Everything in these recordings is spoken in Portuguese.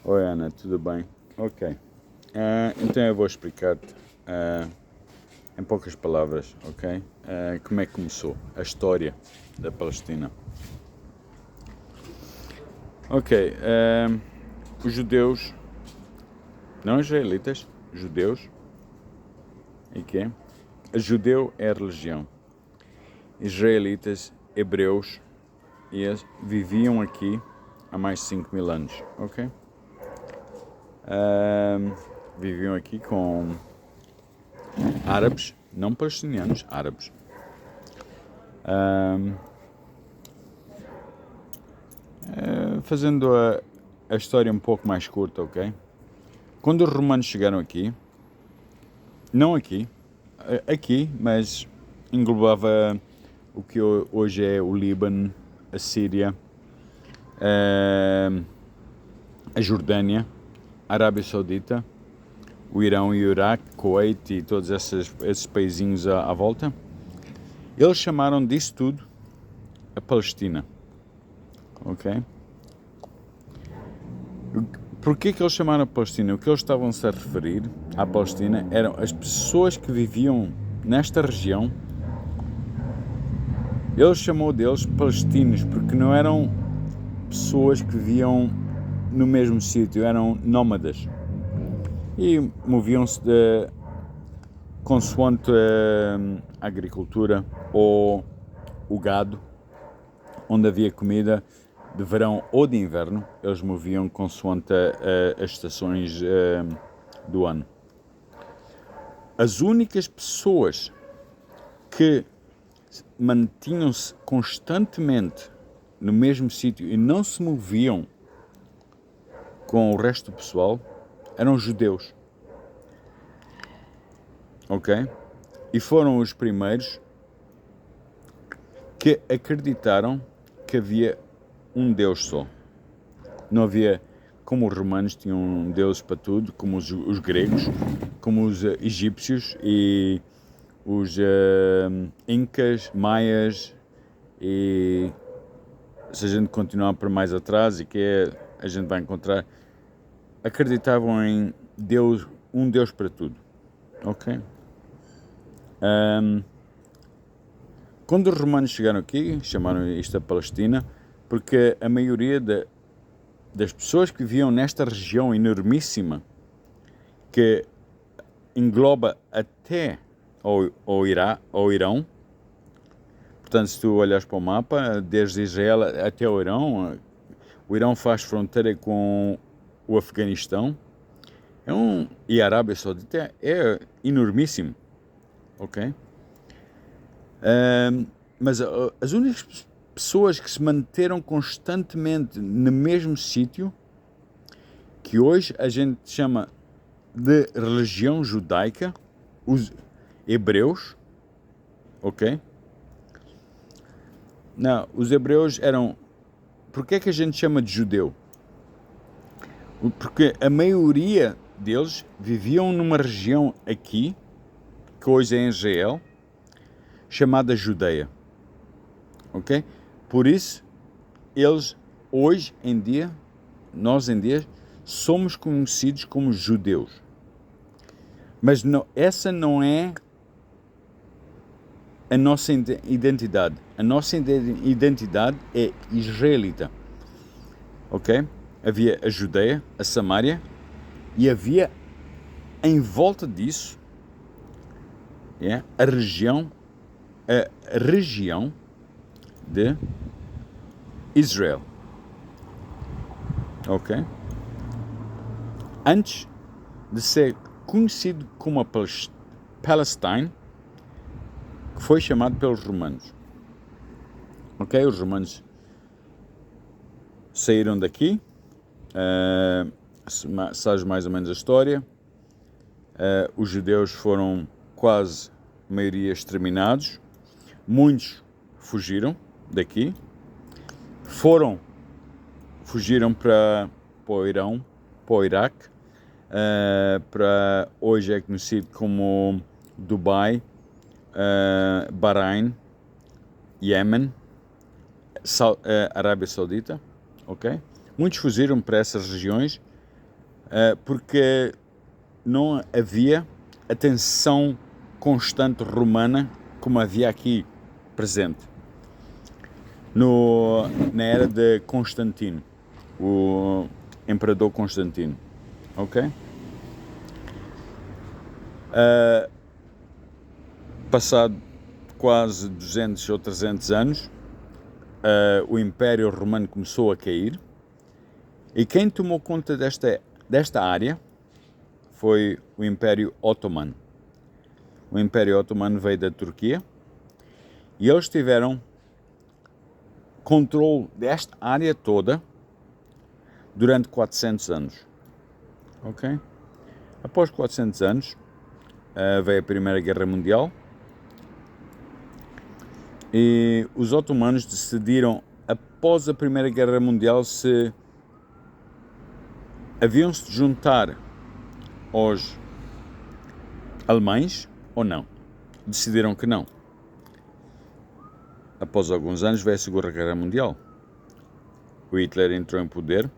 Oi Ana, tudo bem? Ok. Então eu vou explicar-te em poucas palavras, ok? Como é que começou a história da Palestina. Ok. Os judeus, não israelitas, judeus, e quê? Judeu é a religião. Israelitas, hebreus, viviam aqui há mais de 5.000 anos, ok? Viviam aqui com árabes, não palestinianos, árabes. Fazendo a história um pouco mais curta, ok? Quando os romanos chegaram aqui, não aqui, mas englobava o que hoje é o Líbano, a Síria, a Jordânia, a Arábia Saudita, o Irão e o Iraque, Kuwait e todos esses paizinhos à volta. Eles chamaram disso tudo a Palestina, ok? Porquê que eles chamaram a Palestina? O que eles estavam-se a referir à Palestina eram as pessoas que viviam nesta região. Ele chamou deles palestinos porque não eram pessoas que viviam no mesmo sítio, eram nómadas e moviam-se consoante a agricultura ou o gado, onde havia comida de verão ou de inverno, eles moviam consoante as estações do ano. As únicas pessoas que mantinham-se constantemente no mesmo sítio e não se moviam com o resto do pessoal eram os judeus, ok? E foram os primeiros que acreditaram que havia um Deus só. Não havia, como os romanos tinham um Deus para tudo, como os gregos, como os egípcios e os incas, maias, e se a gente continuar para mais atrás, e que a gente vai encontrar, acreditavam em Deus, um Deus para tudo, ok? Quando os romanos chegaram aqui, chamaram isto a Palestina, porque a maioria das pessoas que viviam nesta região enormíssima, que engloba até ao Irão, portanto, se tu olhas para o mapa, desde Israel até o Irão faz fronteira com o Afeganistão, e a Arábia Saudita é enormíssimo, ok? Mas as únicas pessoas que se manteram constantemente no mesmo sítio, que hoje a gente chama de religião judaica, os hebreus, ok? Não, os hebreus eram... Porquê é que a gente chama de judeu? Porque a maioria deles viviam numa região aqui, que hoje é em Israel, chamada Judeia, ok? Por isso, eles hoje em dia, nós em dia, somos conhecidos como judeus. Mas não, essa não é a nossa identidade. A nossa identidade é israelita, ok? Havia a Judeia, a Samária, e havia em volta disso a região de Israel, ok? Antes de ser conhecido como a Palestine, que foi chamado pelos romanos, ok? Os romanos saíram daqui, sabes mais ou menos a história. Os judeus foram quase a maioria exterminados, muitos fugiram daqui, fugiram para o Irão, para o Iraque, para hoje é conhecido como Dubai, Bahrein, Iémen, Arábia Saudita, ok? Muitos fugiram para essas regiões porque não havia a tensão constante romana como havia aqui presente na era de Constantino, o imperador Constantino, ok? Passado quase 200 ou 300 anos, o Império Romano começou a cair, e quem tomou conta desta área foi o Império Otomano. O Império Otomano veio da Turquia e eles tiveram controle desta área toda durante 400 anos. Ok? Após 400 anos, veio a Primeira Guerra Mundial e os otomanos decidiram, após a Primeira Guerra Mundial, se haviam-se de juntar aos alemães ou não. Decidiram que não. Após alguns anos veio a Segunda Guerra Mundial. O Hitler entrou em poder.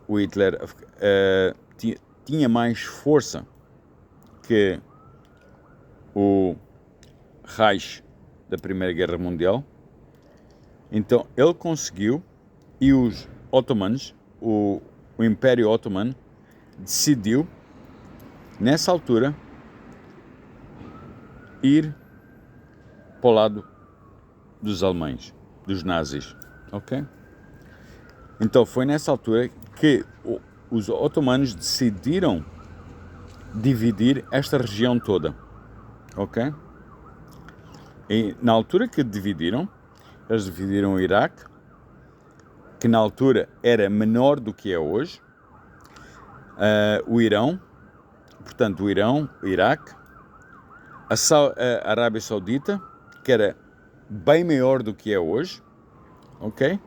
O Hitler tinha mais força que o Reich da Primeira Guerra Mundial. Então ele conseguiu, e os otomanos, o Império Otomano, decidiu, nessa altura, ir para o lado dos alemães, dos nazis, ok? Então foi nessa altura que os otomanos decidiram dividir esta região toda, ok? E na altura que dividiram, eles dividiram o Iraque, que na altura era menor do que é hoje, o Irão, portanto o Irão, o Iraque, a Arábia Saudita, que era bem maior do que é hoje, ok?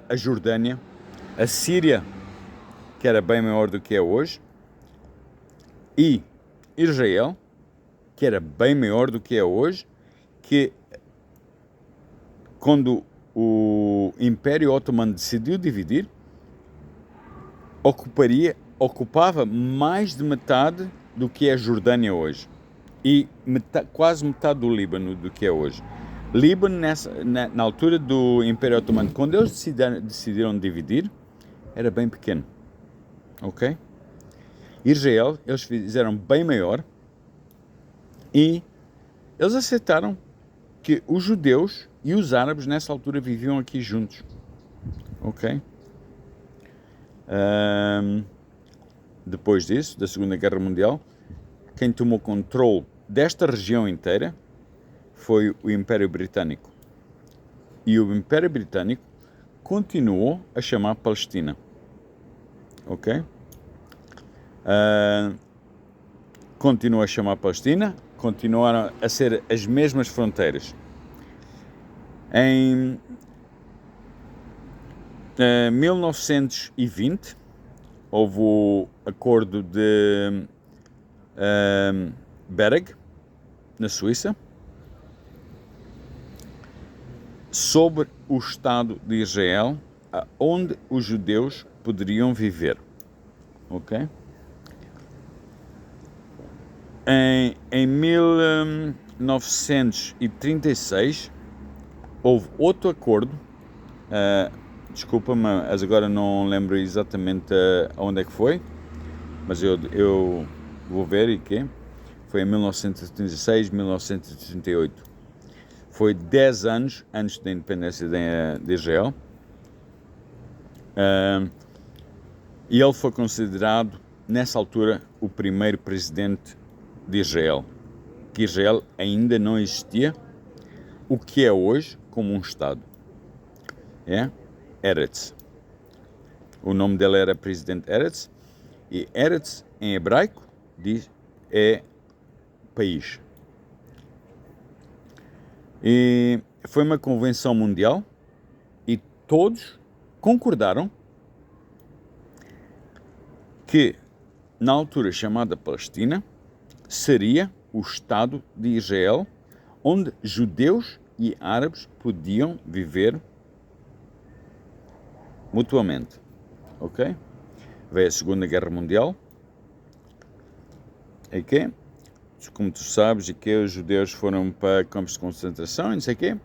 A Jordânia, a Síria, que era bem maior do que é hoje, e Israel, que era bem maior do que é hoje, que quando o Império Otomano decidiu dividir, ocupava mais de metade do que é a Jordânia hoje, e quase metade do Líbano do que é hoje. Líbano, na altura do Império Otomano, quando eles decidiram dividir, era bem pequeno, ok? Israel, eles fizeram bem maior, e eles aceitaram que os judeus e os árabes nessa altura viviam aqui juntos, ok? Depois disso, da Segunda Guerra Mundial, quem tomou controle desta região inteira foi o Império Britânico. E o Império Britânico continuou a chamar Palestina, ok? Continuou a chamar Palestina, continuaram a ser as mesmas fronteiras. Em 1920 houve o acordo de Berg, na Suíça, sobre o Estado de Israel, onde os judeus poderiam viver, ok? Em 1936 houve outro acordo, desculpa, mas agora não lembro exatamente onde é que foi, mas eu vou ver e que foi em 1936, 1938. Foi 10 anos antes da independência de Israel. E ele foi considerado, nessa altura, o primeiro presidente de Israel. Que Israel ainda não existia, o que é hoje como um Estado. Eretz. O nome dele era Presidente Eretz, e Eretz em hebraico é país. E foi uma convenção mundial e todos concordaram que, na altura chamada Palestina, seria o Estado de Israel, onde judeus e árabes podiam viver mutuamente, ok? Veio a Segunda Guerra Mundial, e que, como tu sabes, e que os judeus foram para campos de concentração, e não sei o quê,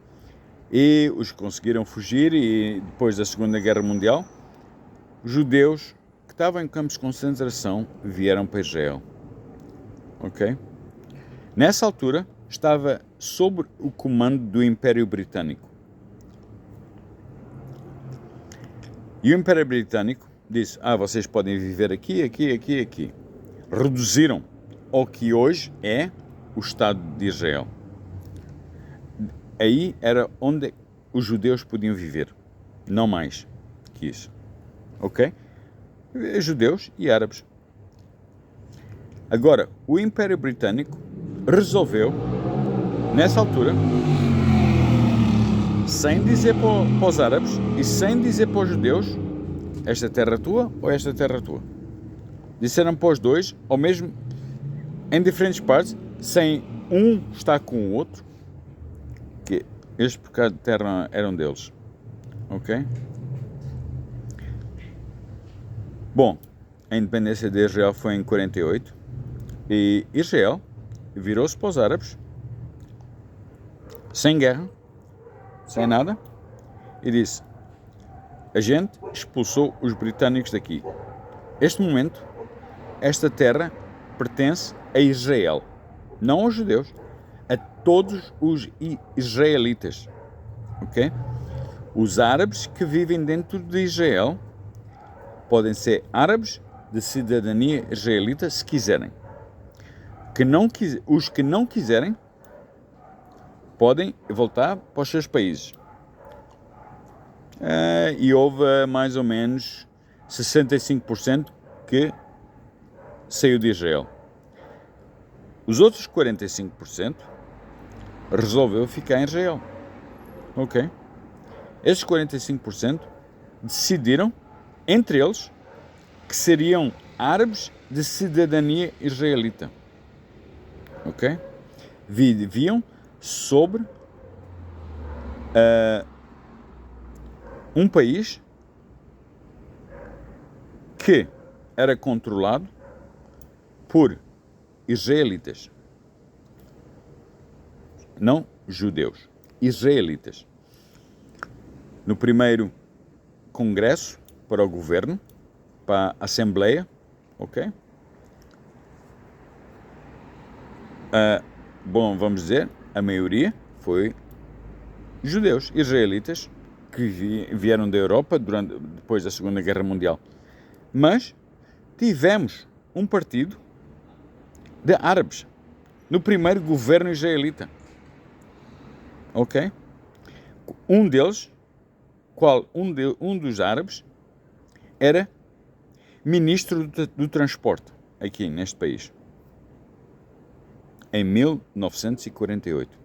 e os conseguiram fugir, e depois da Segunda Guerra Mundial, os judeus que estavam em campos de concentração vieram para Israel, ok? Nessa altura, estava sob o comando do Império Britânico. E o Império Britânico disse, vocês podem viver aqui, aqui, aqui, aqui. Reduziram ao que hoje é o Estado de Israel. Aí era onde os judeus podiam viver, não mais que isso, ok? Judeus e árabes. Agora, o Império Britânico resolveu, nessa altura, sem dizer para os árabes e sem dizer para os judeus, esta terra é tua ou esta terra é tua. Disseram para os dois, ou mesmo em diferentes partes, sem um estar com o outro, que este bocado de terra eram deles. Ok? Bom, a independência de Israel foi em 48 e Israel virou-se para os árabes, sem guerra, sem nada, e disse, a gente expulsou os britânicos daqui. Este momento, esta terra pertence a Israel, não aos judeus, a todos os israelitas, ok? Os árabes que vivem dentro de Israel podem ser árabes de cidadania israelita se quiserem. Os que não quiserem podem voltar para os seus países. E houve mais ou menos 65% que saiu de Israel. Os outros 45% resolveu ficar em Israel. Ok? Esses 45% decidiram, entre eles, que seriam árabes de cidadania israelita. Ok? Viviam sobre um país que era controlado por israelitas, não judeus, israelitas. No primeiro congresso para o governo, para a Assembleia, ok? Bom, vamos dizer, a maioria foi judeus, israelitas, que vieram da Europa depois da Segunda Guerra Mundial. Mas tivemos um partido de árabes no primeiro governo israelita. Ok? Um deles, um dos árabes, era ministro do transporte aqui neste país. Em 1948.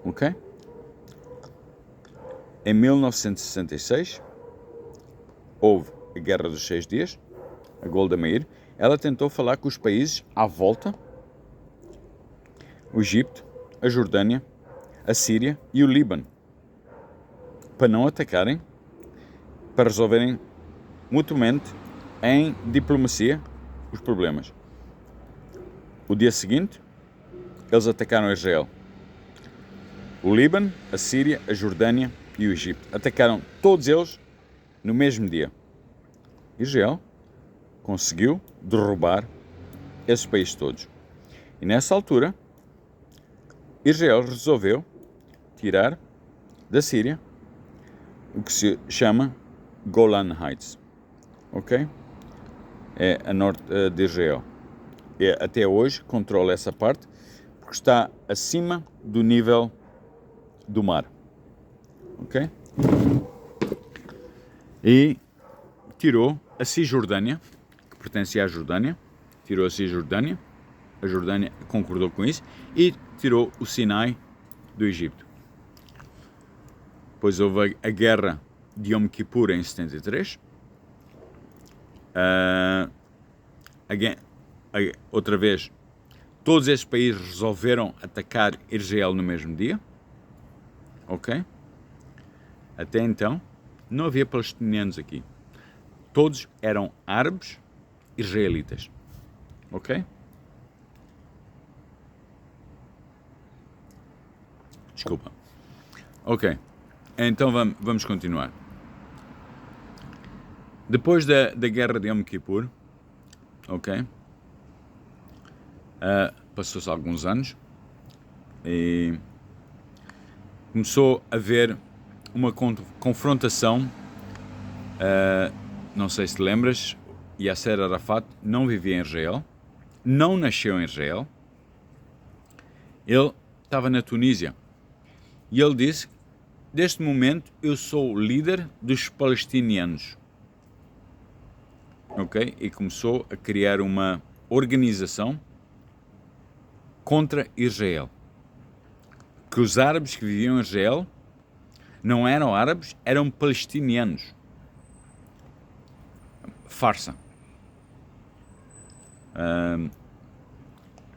Ok? Em 1966, houve a Guerra dos 6 Dias, a Golda Meir. Ela tentou falar com os países à volta, o Egito, a Jordânia, a Síria e o Líbano, para não atacarem, para resolverem mutuamente em diplomacia os problemas. O dia seguinte, eles atacaram Israel. O Líbano, a Síria, a Jordânia e o Egito. Atacaram todos eles no mesmo dia. Israel conseguiu derrubar esses países todos. E nessa altura, Israel resolveu tirar da Síria o que se chama Golan Heights. Ok? É a norte de Israel. E até hoje controla essa parte porque está acima do nível do mar. Ok? E tirou a Cisjordânia, que pertencia à Jordânia, tirou a Cisjordânia, a Jordânia concordou com isso, e tirou o Sinai do Egito. Depois houve a guerra de Yom Kippur em 73. Outra vez, todos esses países resolveram atacar Israel no mesmo dia. Ok? Até então, não havia palestinianos aqui. todos eram árabes israelitas. Ok? Desculpa. Ok. Então vamos continuar. Depois da guerra de Yom Kippur, ok? Passou-se alguns anos e começou a haver uma confrontação. Não sei se te lembras, Yasser Arafat não vivia em Israel, não nasceu em Israel, ele estava na Tunísia e ele disse: deste momento eu sou o líder dos palestinianos, ok? E começou a criar uma organização contra Israel, que os árabes que viviam em Israel não eram árabes, eram palestinianos. Farsa.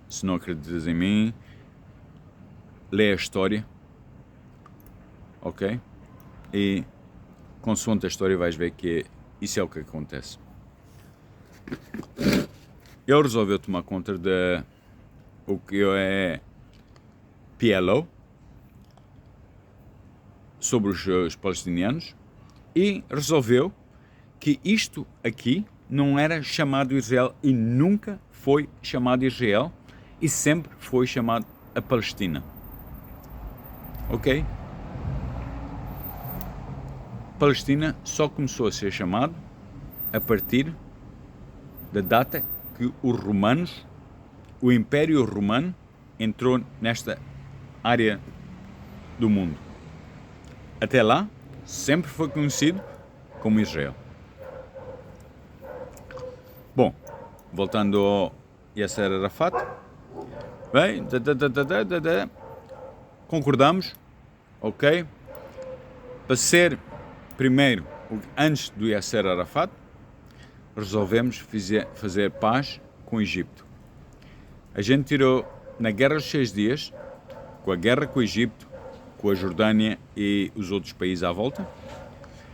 Se não acreditas em mim, lê a história, ok? E consoante a história vais ver que isso é o que acontece. Ele resolveu tomar conta de o que é PLO sobre os palestinianos e resolveu que isto aqui não era chamado Israel e nunca foi chamado Israel e sempre foi chamado a Palestina. Ok? Palestina só começou a ser chamado a partir da data que os romanos, o Império Romano, entrou nesta área do mundo. Até lá, sempre foi conhecido como Israel. Bom, voltando ao Yasser Arafat, bem, concordamos, ok? Para ser primeiro, antes do Yasser Arafat, resolvemos fazer paz com o Egito. A gente tirou, na Guerra dos 6 Dias, com a guerra com o Egito, com a Jordânia e os outros países à volta,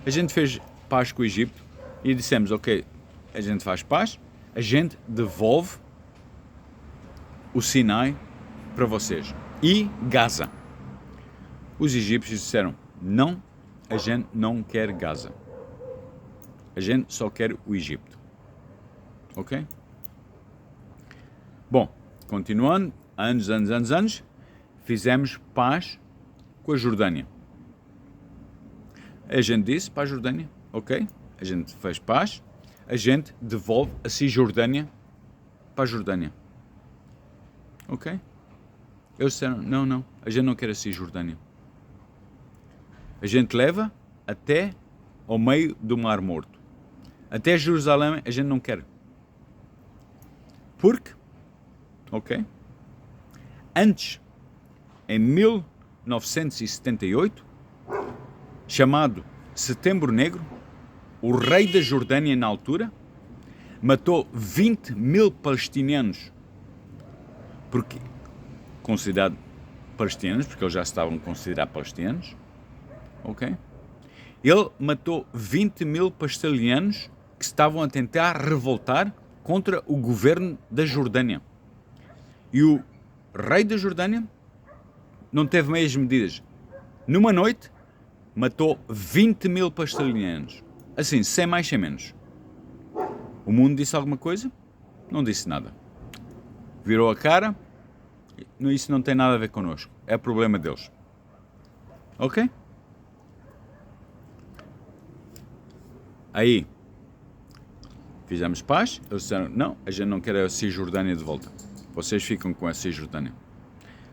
a gente fez paz com o Egito e dissemos, ok, a gente faz paz, a gente devolve o Sinai para vocês e Gaza. Os egípcios disseram, não, a gente não quer Gaza. A gente só quer o Egito. Ok? Bom, continuando, anos, fizemos paz com a Jordânia. A gente disse para a Jordânia, ok? A gente fez paz, a gente devolve a Cisjordânia para a Jordânia. Ok? Eles disseram, não, a gente não quer a Cisjordânia. A gente leva até ao meio do Mar Morto. Até Jerusalém a gente não quer. Porque, ok? Antes, em 1978, chamado Setembro Negro, o rei da Jordânia na altura matou 20 mil palestinianos, porque considerados palestinianos, porque eles já estavam considerados palestinianos, ok? Ele matou 20 mil palestinianos que estavam a tentar revoltar contra o governo da Jordânia. E o rei da Jordânia não teve meias medidas. Numa noite, matou 20 mil palestinianos. Assim, sem mais, sem menos. O mundo disse alguma coisa? Não disse nada. Virou a cara? Isso não tem nada a ver connosco. É problema deles. Ok? Aí, fizemos paz. Eles disseram, não, a gente não quer a Cisjordânia de volta. Vocês ficam com a Cisjordânia.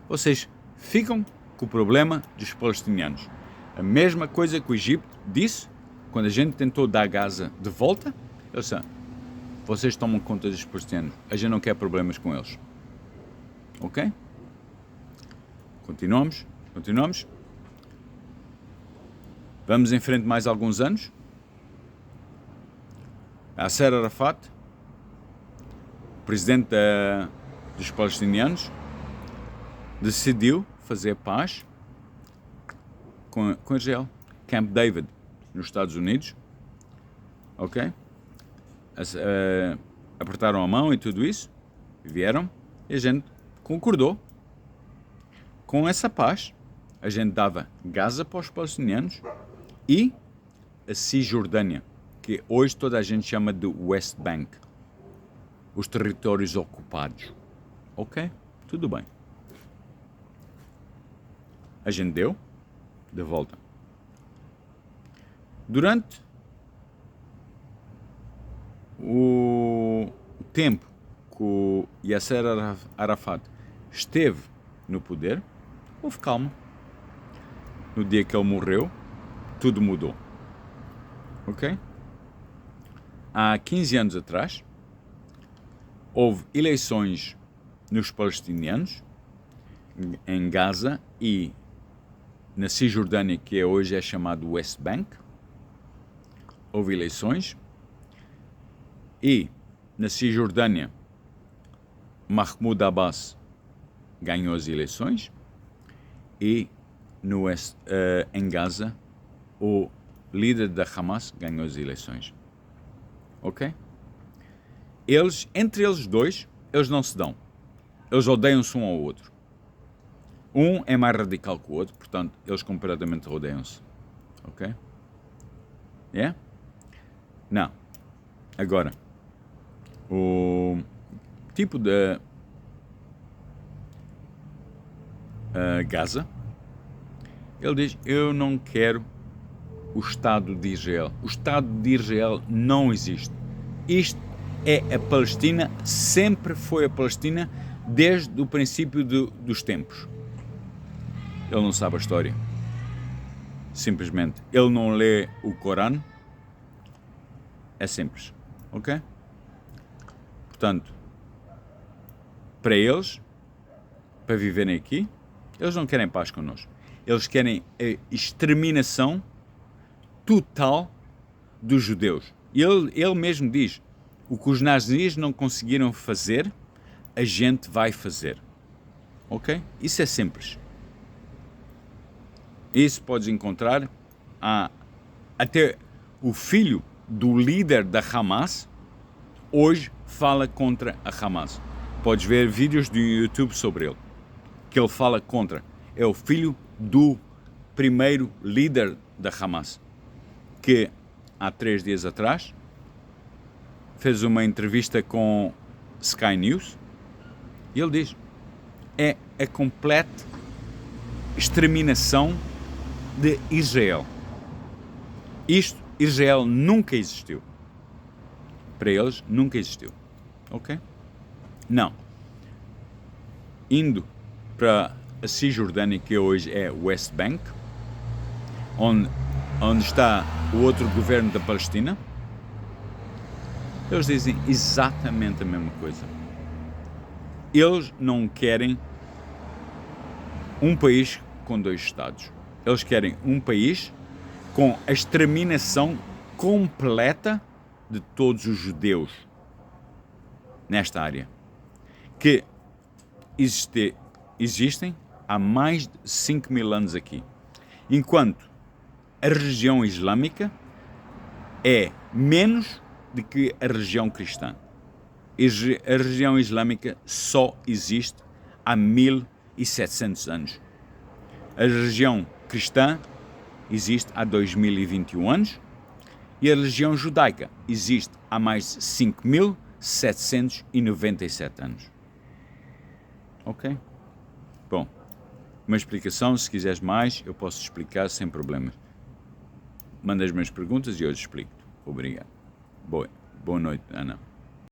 Vocês ficam com o problema dos palestinianos. A mesma coisa que o Egito disse, quando a gente tentou dar Gaza de volta, eles disseram, vocês tomam conta dos palestinianos, a gente não quer problemas com eles. Ok? Continuamos. Vamos em frente mais alguns anos. Yasser Arafat, presidente dos palestinianos, decidiu fazer paz com Israel. Camp David, nos Estados Unidos. Ok? apertaram a mão e tudo isso, vieram, e a gente concordou com essa paz. A gente dava Gaza para os palestinianos e a Cisjordânia, que hoje toda a gente chama de West Bank, os territórios ocupados. Ok? Tudo bem. A gente deu de volta. Durante o tempo que o Yasser Arafat esteve no poder, houve calma. No dia que ele morreu, tudo mudou. Ok? Há 15 anos atrás, houve eleições nos palestinianos, em Gaza e na Cisjordânia, que hoje é chamado West Bank. Houve eleições e na Cisjordânia Mahmoud Abbas ganhou as eleições e em Gaza o líder da Hamas ganhou as eleições. Ok? Entre eles dois, eles não se dão. Eles odeiam-se um ao outro. Um é mais radical que o outro, portanto, eles completamente odeiam-se. Ok? Yeah? Não. Agora, o tipo de Gaza, ele diz, eu não quero o Estado de Israel. O Estado de Israel não existe. Isto é a Palestina, sempre foi a Palestina, desde o princípio dos tempos. Ele não sabe a história. Simplesmente, ele não lê o Corão. É simples, ok? Portanto, para eles, para viverem aqui, eles não querem paz connosco. Eles querem a exterminação total dos judeus. Ele mesmo diz, o que os nazis não conseguiram fazer, a gente vai fazer. Ok? Isso é simples. Isso podes encontrar até o filho do líder da Hamas hoje fala contra a Hamas. Podes ver vídeos do YouTube sobre ele, que ele fala contra. É o filho do primeiro líder da Hamas, que há 3 dias atrás fez uma entrevista com Sky News e ele diz, é a completa exterminação de Israel. Israel nunca existiu. Para eles, nunca existiu. Ok? Não. Indo para a Cisjordânia, que hoje é West Bank, onde está o outro governo da Palestina, eles dizem exatamente a mesma coisa. Eles não querem um país com 2 Estados. Eles querem um país com a exterminação completa de todos os judeus nesta área, que existem há mais de 5.000 anos aqui, enquanto a religião islâmica é menos do que a religião cristã. A religião islâmica só existe há 1.700 anos. A religião cristã existe há 2021 anos e a religião judaica existe há mais de 5.797 anos. Ok? Bom, uma explicação, se quiseres mais, eu posso explicar sem problemas. Manda as minhas perguntas e eu explico. Obrigado. Boa noite, Ana.